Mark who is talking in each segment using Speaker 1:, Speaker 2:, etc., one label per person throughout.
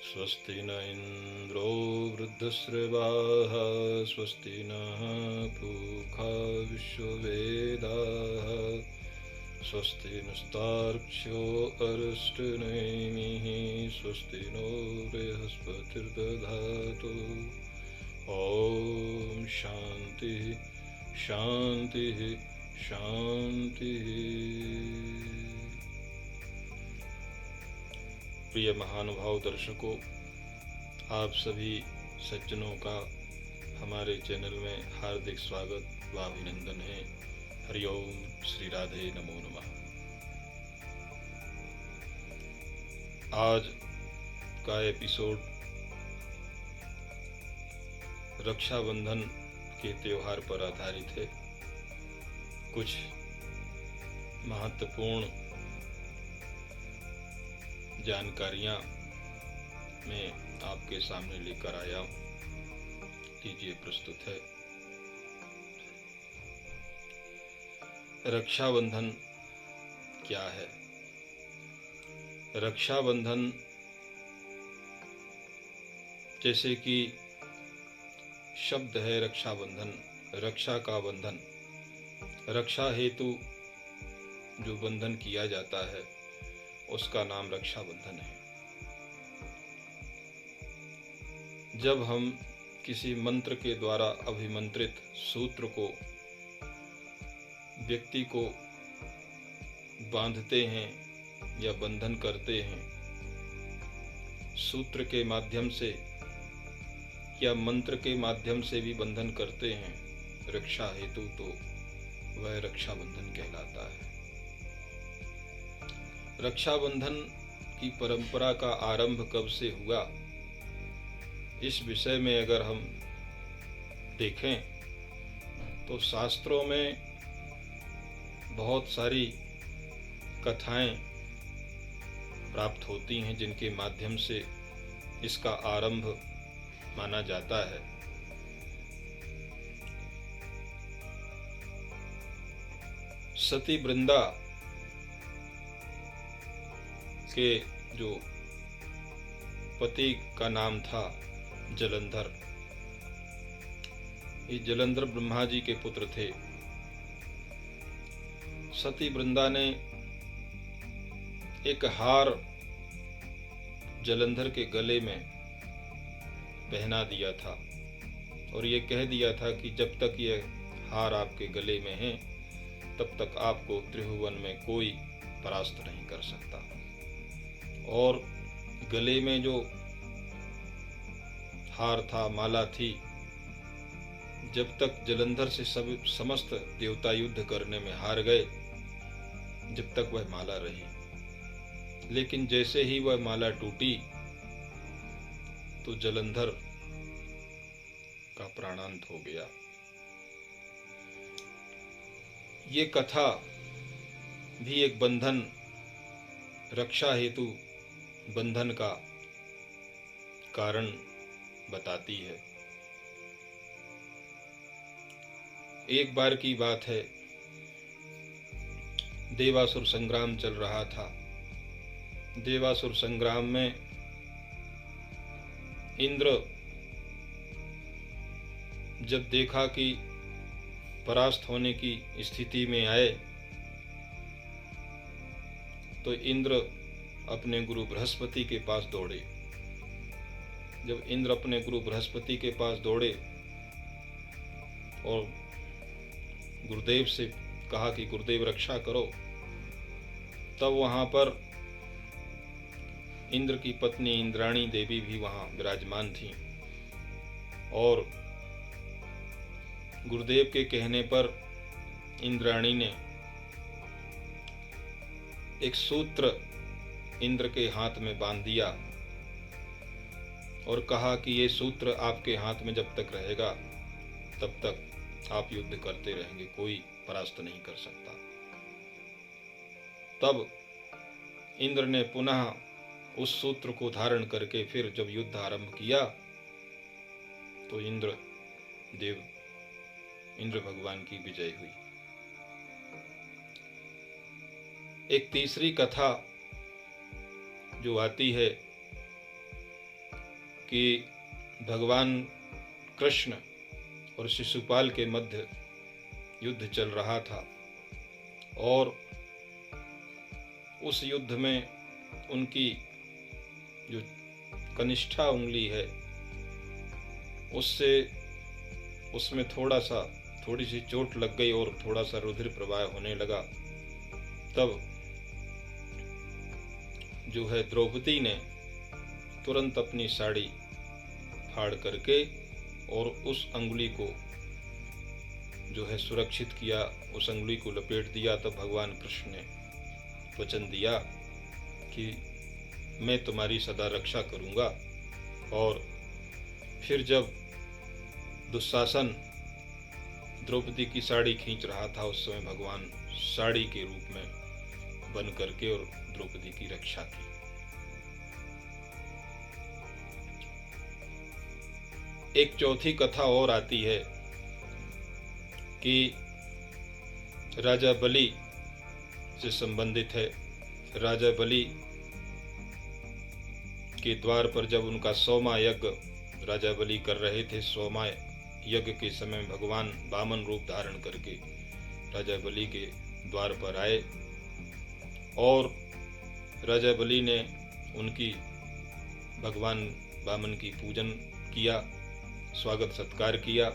Speaker 1: स्वस्ति न इंद्रो वृद्धश्रवाः स्वस्ति नः पूषा विश्ववेदाः स्वस्ति नस्तार्क्ष्यो अरिष्टनेमिः स्वस्ति नो बृहस्पतिर्दधातु। ॐ शांति शांति शांति। प्रिय महानुभाव दर्शकों, आप सभी सज्जनों का हमारे चैनल में हार्दिक स्वागत व अभिनंदन है। हरिओम, श्री राधे, नमो नमः। आज का एपिसोड रक्षाबंधन के त्योहार पर आधारित है। कुछ महत्वपूर्ण जानकारियां मैं आपके सामने लेकर आया हूं। लीजिए, प्रस्तुत है। रक्षाबंधन क्या है? रक्षाबंधन जैसे कि शब्द है रक्षाबंधन, रक्षा का बंधन, रक्षा हेतु जो बंधन किया जाता है उसका नाम रक्षाबंधन है। जब हम किसी मंत्र के द्वारा अभिमंत्रित सूत्र को व्यक्ति को बांधते हैं या बंधन करते हैं, सूत्र के माध्यम से या मंत्र के माध्यम से भी बंधन करते हैं रक्षा हेतु, तो वह रक्षाबंधन कहलाता है। रक्षाबंधन की परंपरा का आरंभ कब से हुआ, इस विषय में अगर हम देखें तो शास्त्रों में बहुत सारी कथाएं प्राप्त होती हैं जिनके माध्यम से इसका आरंभ माना जाता है। सती वृंदा के जो पति का नाम था जलंधर, ये जलंधर ब्रह्मा जी के पुत्र थे। सती वृंदा ने एक हार जलंधर के गले में पहना दिया था और ये कह दिया था कि जब तक ये हार आपके गले में है तब तक आपको त्रिभुवन में कोई परास्त नहीं कर सकता। और गले में जो हार था, माला थी, जब तक जलंधर से समस्त देवता युद्ध करने में हार गए, जब तक वह माला रही। लेकिन जैसे ही वह माला टूटी तो जलंधर का प्राणांत हो गया। ये कथा भी एक बंधन, रक्षा हेतु बंधन का कारण बताती है। एक बार की बात है, देवासुर संग्राम चल रहा था। देवासुर संग्राम में इंद्र जब देखा कि परास्त होने की स्थिति में आए तो इंद्र अपने गुरु बृहस्पति के पास दौड़े। जब इंद्र अपने गुरु बृहस्पति के पास दौड़े और गुरुदेव से कहा कि गुरुदेव रक्षा करो, तब वहां पर इंद्र की पत्नी इंद्राणी देवी भी वहां विराजमान थी और गुरुदेव के कहने पर इंद्राणी ने एक सूत्र इंद्र के हाथ में बांध दिया और कहा कि ये सूत्र आपके हाथ में जब तक रहेगा तब तक आप युद्ध करते रहेंगे, कोई परास्त नहीं कर सकता। तब इंद्र ने पुनः उस सूत्र को धारण करके फिर जब युद्ध आरंभ किया तो इंद्र देव इंद्र भगवान की विजय हुई। एक तीसरी कथा जो आती है कि भगवान कृष्ण और शिशुपाल के मध्य युद्ध चल रहा था और उस युद्ध में उनकी जो कनिष्ठा उंगली है उसमें थोड़ी सी चोट लग गई और थोड़ा सा रुधिर प्रवाह होने लगा। तब जो है द्रौपदी ने तुरंत अपनी साड़ी फाड़ करके और उस अंगुली को जो है सुरक्षित किया, उस अंगुली को लपेट दिया। तब भगवान कृष्ण ने वचन दिया कि मैं तुम्हारी सदा रक्षा करूंगा। और फिर जब दुशासन द्रौपदी की साड़ी खींच रहा था उस समय भगवान साड़ी के रूप में बन करके और द्रौपदी की रक्षा की। एक चौथी कथा और आती है कि राजा बलि से संबंधित है। राजा बलि के द्वार पर जब उनका 100वां यज्ञ राजा बलि कर रहे थे, 100वां यज्ञ के समय भगवान वामन रूप धारण करके राजा बलि के द्वार पर आए और राजा बलि ने उनकी भगवान वामन की पूजन किया, स्वागत सत्कार किया।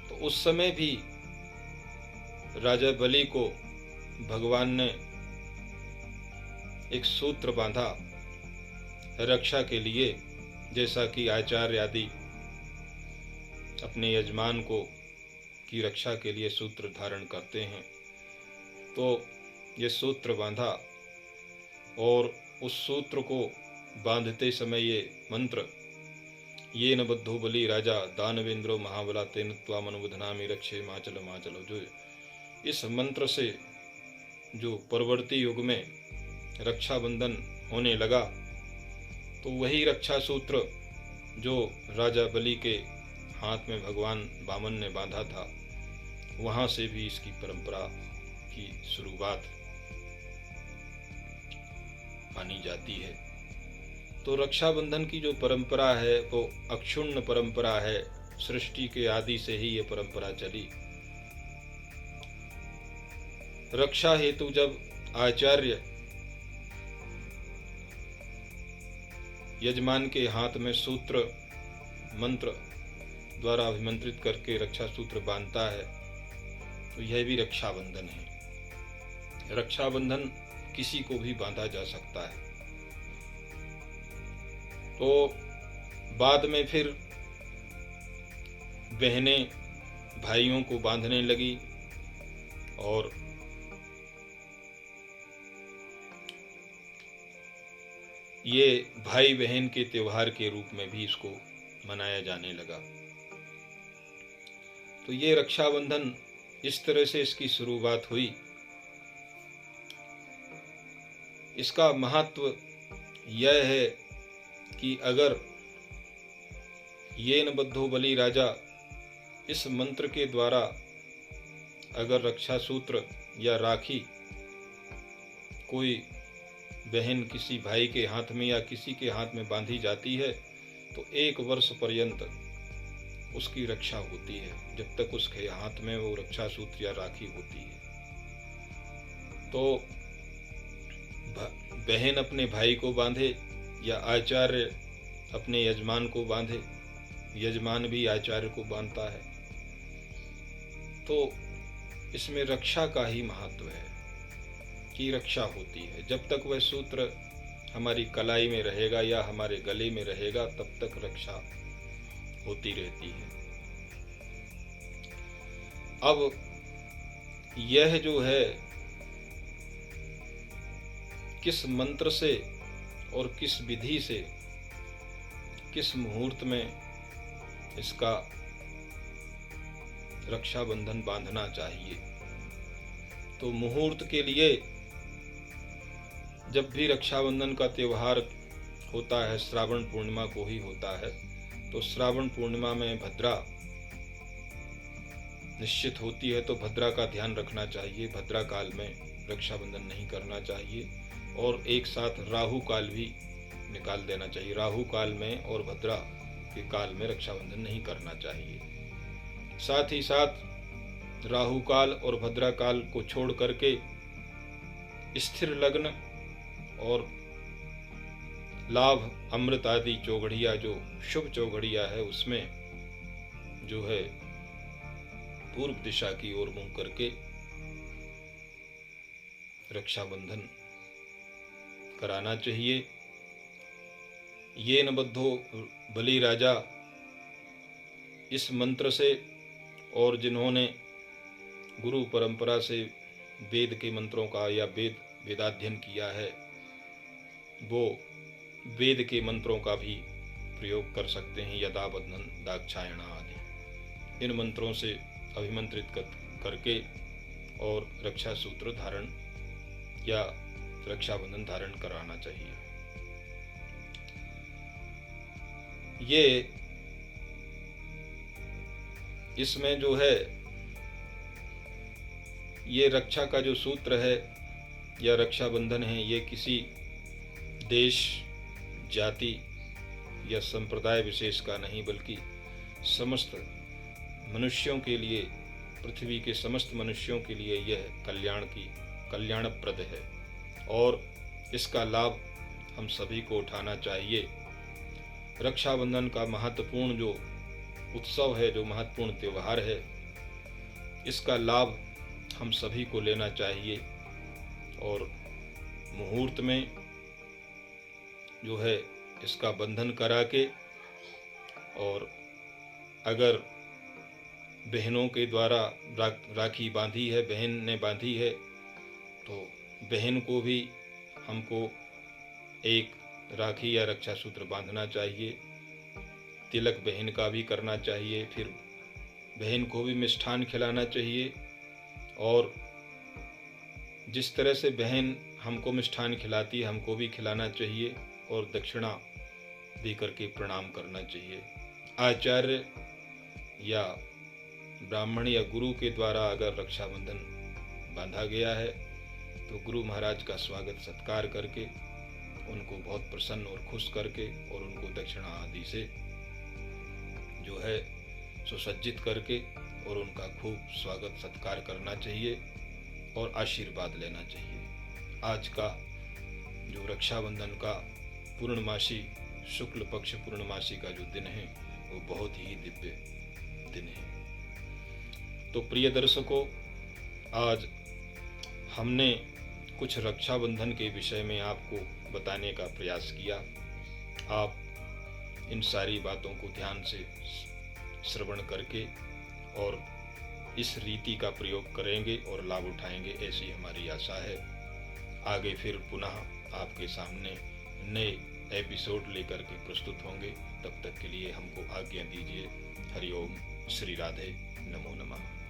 Speaker 1: तो उस समय भी राजा बलि को भगवान ने एक सूत्र बांधा रक्षा के लिए, जैसा कि आचार्य आदि अपने यजमान को की रक्षा के लिए सूत्र धारण करते हैं। तो ये सूत्र बांधा और उस सूत्र को बांधते समय ये मंत्र ये न बद्धो बलि राजा दानवेंद्रो महाबला तेन त्वा मनुबुधनामि रक्षे माचल माचल, जो इस मंत्र से जो परवर्ती युग में रक्षाबंधन होने लगा, तो वही रक्षा सूत्र जो राजा बलि के हाथ में भगवान वामन ने बांधा था, वहां से भी इसकी परंपरा की शुरुआत मानी जाती है। तो रक्षाबंधन की जो परंपरा है वो अक्षुण्ण परंपरा है। सृष्टि के आदि से ही ये परंपरा चली। रक्षा हेतु जब आचार्य यजमान के हाथ में सूत्र मंत्र द्वारा अभिमंत्रित करके रक्षा सूत्र बांधता है, तो यह भी रक्षाबंधन है। रक्षाबंधन किसी को भी बांधा जा सकता है। तो बाद में फिर बहनें भाइयों को बांधने लगी और ये भाई बहन के त्योहार के रूप में भी इसको मनाया जाने लगा। तो ये रक्षाबंधन इस तरह से इसकी शुरुआत हुई। इसका महत्व यह है कि अगर ये न बद्धो बलि राजा इस मंत्र के द्वारा अगर रक्षा सूत्र या राखी कोई बहन किसी भाई के हाथ में या किसी के हाथ में बांधी जाती है, तो 1 वर्ष पर्यंत उसकी रक्षा होती है, जब तक उसके हाथ में वो रक्षा सूत्र या राखी होती है। तो बहन अपने भाई को बांधे या आचार्य अपने यजमान को बांधे, यजमान भी आचार्य को बांधता है। तो इसमें रक्षा का ही महत्व है कि रक्षा होती है। जब तक वह सूत्र हमारी कलाई में रहेगा या हमारे गले में रहेगा, तब तक रक्षा होती रहती है। अब यह जो है किस मंत्र से और किस विधि से किस मुहूर्त में इसका रक्षाबंधन बांधना चाहिए, तो मुहूर्त के लिए जब भी रक्षाबंधन का त्यौहार होता है, श्रावण पूर्णिमा को ही होता है। तो श्रावण पूर्णिमा में भद्रा निश्चित होती है तो भद्रा का ध्यान रखना चाहिए। भद्रा काल में रक्षाबंधन नहीं करना चाहिए और एक साथ राहु काल भी निकाल देना चाहिए। राहु काल में और भद्रा के काल में रक्षाबंधन नहीं करना चाहिए। साथ ही साथ राहु काल और भद्रा काल को छोड़ करके स्थिर लग्न और लाभ अमृत आदि चौघड़िया, जो शुभ चौघड़िया है, उसमें जो है पूर्व दिशा की ओर मुंह करके रक्षाबंधन कराना चाहिए। ये न बद्धो बलि राजा, इस मंत्र से और जिन्होंने गुरु परंपरा से वेद के मंत्रों का या वेदाध्ययन किया है, वो वेद के मंत्रों का भी प्रयोग कर सकते हैं। यदा बंधन दाक्षायणा आदि इन मंत्रों से अभिमंत्रित करके और रक्षा सूत्र धारण या रक्षाबंधन धारण कराना चाहिए। ये इसमें जो है ये रक्षा का जो सूत्र है या रक्षाबंधन है, ये किसी देश, जाति या संप्रदाय विशेष का नहीं, बल्कि समस्त मनुष्यों के लिए, पृथ्वी के समस्त मनुष्यों के लिए यह कल्याणप्रद है और इसका लाभ हम सभी को उठाना चाहिए। रक्षाबंधन का महत्वपूर्ण जो उत्सव है, जो महत्वपूर्ण त्यौहार है, इसका लाभ हम सभी को लेना चाहिए और मुहूर्त में जो है इसका बंधन करा के, और अगर बहनों के द्वारा राखी बांधी है, बहन ने बांधी है, तो बहन को भी हमको एक राखी या रक्षा सूत्र बांधना चाहिए। तिलक बहन का भी करना चाहिए, फिर बहन को भी मिष्ठान खिलाना चाहिए और जिस तरह से बहन हमको मिष्ठान खिलाती है, हमको भी खिलाना चाहिए और दक्षिणा दे करके प्रणाम करना चाहिए। आचार्य या ब्राह्मण या गुरु के द्वारा अगर रक्षाबंधन बांधा गया है तो गुरु महाराज का स्वागत सत्कार करके उनको बहुत प्रसन्न और खुश करके और उनको दक्षिणा आदि से जो है सुसज्जित करके और उनका खूब स्वागत सत्कार करना चाहिए और आशीर्वाद लेना चाहिए। आज का जो रक्षाबंधन का पूर्णमासी, शुक्ल पक्ष पूर्णमासी का जो दिन है, वो बहुत ही दिव्य दिन है। तो प्रिय दर्शकों, आज हमने कुछ रक्षाबंधन के विषय में आपको बताने का प्रयास किया। आप इन सारी बातों को ध्यान से श्रवण करके और इस रीति का प्रयोग करेंगे और लाभ उठाएंगे, ऐसी हमारी आशा है। आगे फिर पुनः आपके सामने नए एपिसोड लेकर के प्रस्तुत होंगे। तब तक के लिए हमको आज्ञा दीजिए। हरि ओम, श्री राधे, नमो नमः।